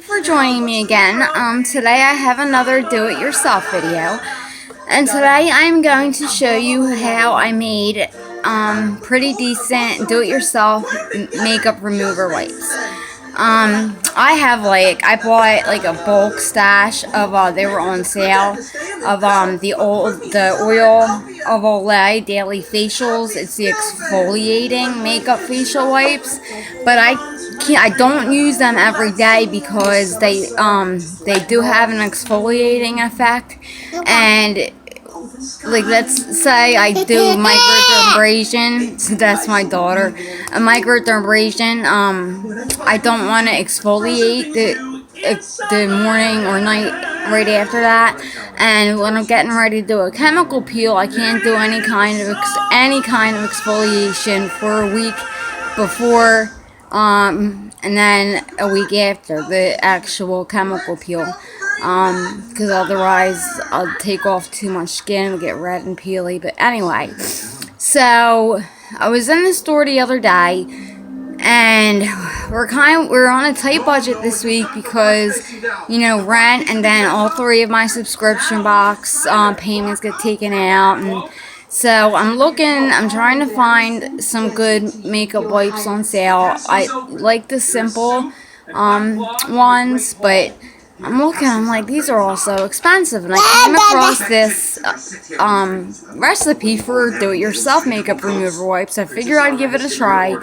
for joining me again. Today I have another do-it-yourself video, and today I'm going to show you how I made pretty decent do-it-yourself makeup remover wipes. I bought like a bulk stash of they were on sale of the oil of Olay daily facials. It's the exfoliating makeup facial wipes, but I don't use them every day because they do have an exfoliating effect, and like let's say I do microdermabrasion, so that's my daughter, a microdermabrasion. I don't want to exfoliate the morning or night right after that, and when I'm getting ready to do a chemical peel, I can't do any kind of exfoliation for a week before, and then a week after the actual chemical peel. Because otherwise I'll take off too much skin, it'll get red and peely. But anyway, so I was in the store the other day, and we're on a tight budget this week because, you know, rent, and then all three of my subscription box payments get taken out, and so I'm trying to find some good makeup wipes on sale. I like the simple ones, but I'm like, these are all so expensive, and I came across this recipe for do-it-yourself makeup remover wipes. I figured I'd give it a try.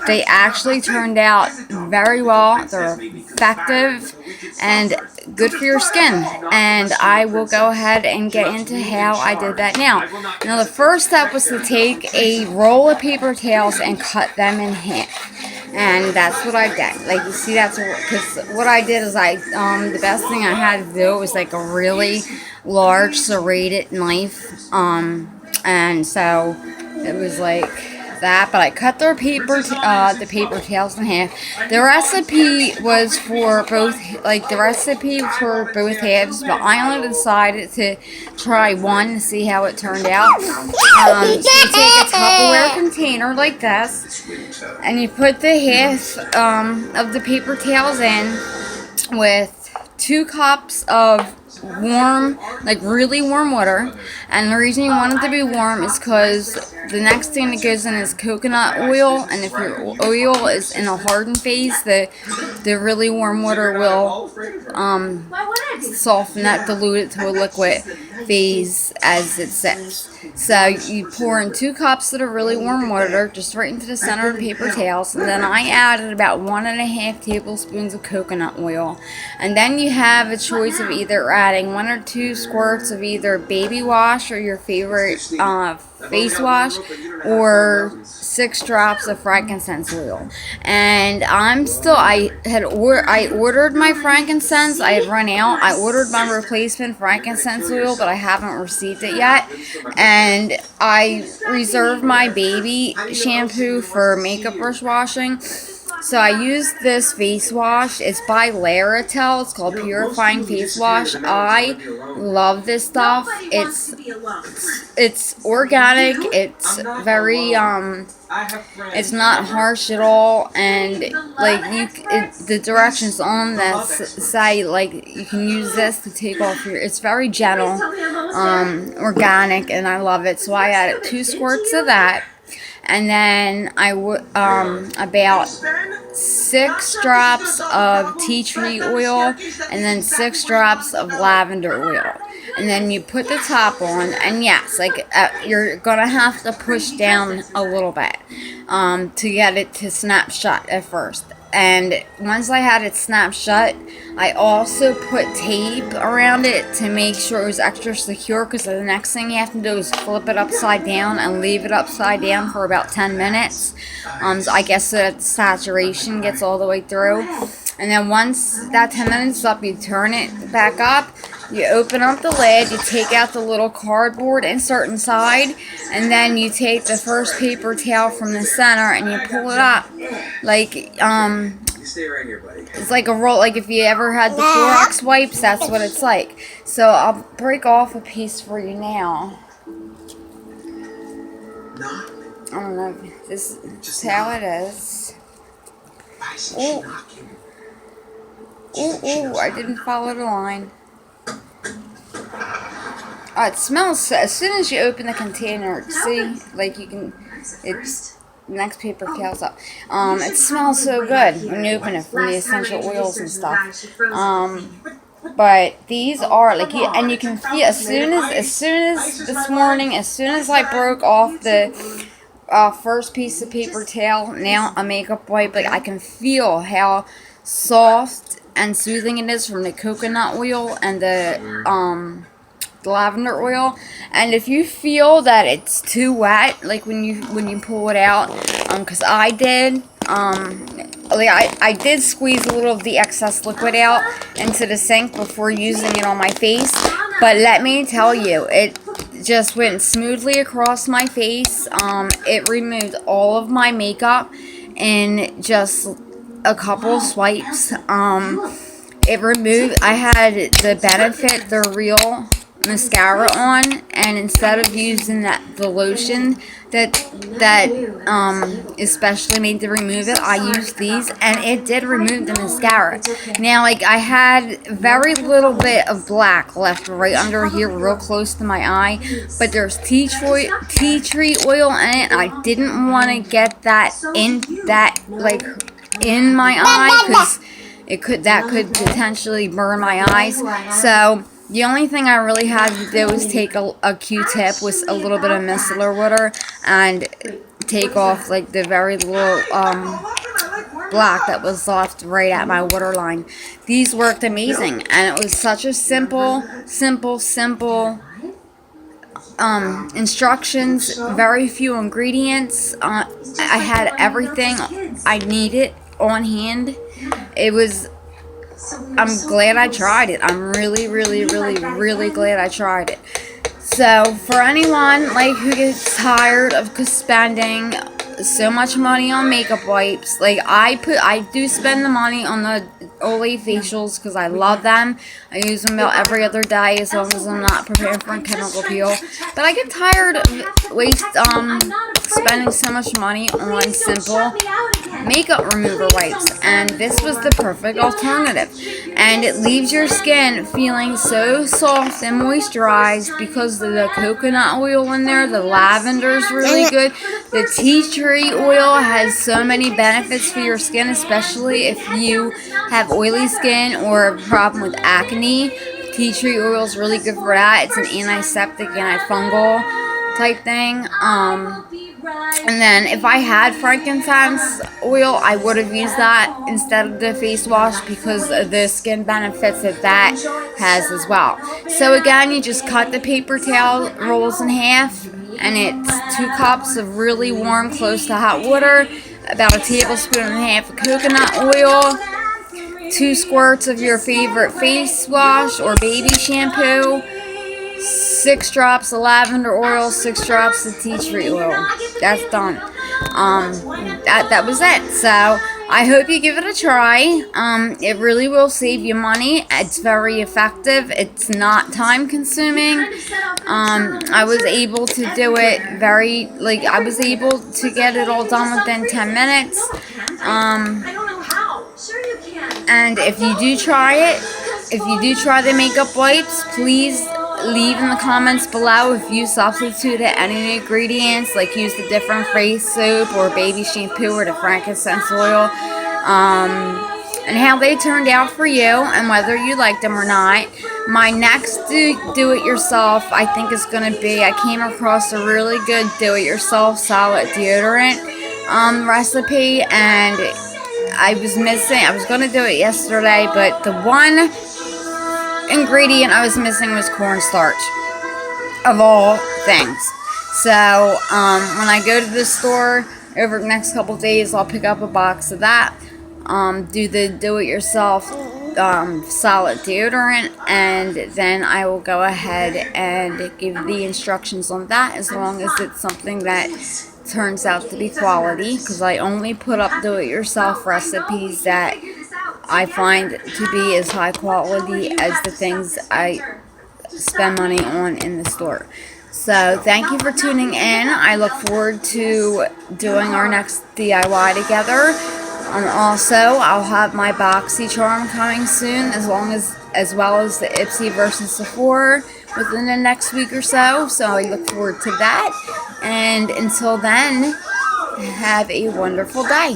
They actually turned out very well. They're effective and good for your skin, and I will go ahead and get into how I did that now. Now, the first step was to take a roll of paper towels and cut them in half. And that's what I did. Like, you see, because what I did is the best thing I had to do was like a really large serrated knife. And so it was like that, but I cut the paper towels in half. The recipe was for both, halves, but I only decided to try one to see how it turned out. So you take a Tupperware container like this, and you put the half of the paper towels in with 2 cups of warm, like really warm water. And the reason you want it to be warm is because the next thing that goes in is coconut oil, and if your oil is in a hardened phase, the really warm water will soften that, dilute it to a liquid phase as it sits. So you pour in 2 cups of the really warm water just right into the center of the paper towels, and then I added about 1.5 tablespoons of coconut oil, and then you have a choice of either adding 1 or 2 squirts of either baby wash or your favorite face wash, or 6 drops of frankincense oil. And I ordered my frankincense. I had run out. I ordered my replacement frankincense oil, but I haven't received it yet. And I reserved my baby shampoo for makeup brush washing. So I used this face wash. It's by Laratel. It's called Purifying Face Wash. I love this stuff. It's organic. It's very it's not harsh at all, and like the directions on this say like you can use this to take off your. It's very gentle, organic, and I love it. So I added 2 squirts of that. And then about 6 drops of tea tree oil, and then 6 drops of lavender oil. And then you put the top on, and yes, you're gonna have to push down a little bit to get it to snap shut at first. And once I had it snapped shut, I also put tape around it to make sure it was extra secure, because the next thing you have to do is flip it upside down and leave it upside down for about 10 minutes. So I guess so that the saturation gets all the way through. And then once that 10 minutes is up, you turn it back up. You open up the lid, you take out the little cardboard insert inside, and then you take the first paper towel from the center and you pull it up. Like, it's like a roll, like if you ever had the Clorox wipes, that's what it's like. So I'll break off a piece for you now. I don't know, this is how it is. Oh. ooh, I didn't follow the line. It smells, as soon as you open the container, see, like you can, it's, next paper tails up. It smells so good when you open it from the essential oils and stuff. But these are like and you can feel as soon as this morning, as soon as I broke off the first piece of paper towel, now a makeup wipe, like I can feel how soft and soothing it is from the coconut oil and the lavender oil. And if you feel that it's too wet, like when you pull it out, because I did, like I did squeeze a little of the excess liquid out into the sink before using it on my face, but let me tell you, it just went smoothly across my face. It removed all of my makeup in just a couple swipes. It removed, I had the Benefit, the Real mascara on, and instead of using the lotion that especially made to remove it, I used these, and it did remove the mascara. Now, like, I had very little bit of black left right under here, real close to my eye, but there's tea tree oil in it, and I didn't want to get that in my eye, because that could potentially burn my eyes. So the only thing I really had to do was take a Q-tip with a little bit of micellar water and take off like the very little black that was left right at my waterline. These worked amazing, and it was such a simple instructions, very few ingredients. I had everything I needed on hand. I'm glad I tried it. I'm really glad I tried it. So for anyone like who gets tired of spending so much money on makeup wipes, like I do spend the money on the Olay facials because I love them. I use them about every other day as long as I'm not preparing for a chemical peel. But I get tired of spending so much money on simple makeup remover wipes, and this was the perfect alternative. And it leaves your skin feeling so soft and moisturized because of the coconut oil in there. The lavender is really good. The tea tree oil has so many benefits for your skin, especially if you have oily skin or a problem with acne. Tea tree oil is really good for that. It's an antiseptic, antifungal type thing. And then if I had frankincense oil, I would have used that instead of the face wash because of the skin benefits that has as well. So again, you just cut the paper towel rolls in half, and it's 2 cups of really warm, close to hot water, about a tablespoon and a half of coconut oil, 2 squirts of your favorite face wash or baby shampoo, 6 drops of lavender oil, 6 drops of tea tree oil. That's done. That was it. So I hope you give it a try. It really will save you money. It's very effective. It's not time consuming. I was able to do it I was able to get it all done within 10 minutes. And if you do try it, if you do try the makeup wipes, please leave in the comments below if you substituted any ingredients, like use the different face soap or baby shampoo or the frankincense oil, and how they turned out for you and whether you liked them or not. My next do-it-yourself, I think, is going to be, I came across a really good do-it-yourself solid deodorant recipe, and I was going to do it yesterday, but the one ingredient I was missing was cornstarch, of all things. So when I go to the store over the next couple days, I'll pick up a box of that, do the do-it-yourself solid deodorant, and then I will go ahead and give the instructions on that, as long as it's something that turns out to be quality, because I only put up do-it-yourself recipes that I find to be as high quality as the things I spend money on in the store. So thank you for tuning in. I look forward to doing our next DIY together. And also, I'll have my BoxyCharm coming soon, as well as the Ipsy versus Sephora within the next week or so. So I look forward to that. And until then, have a wonderful day.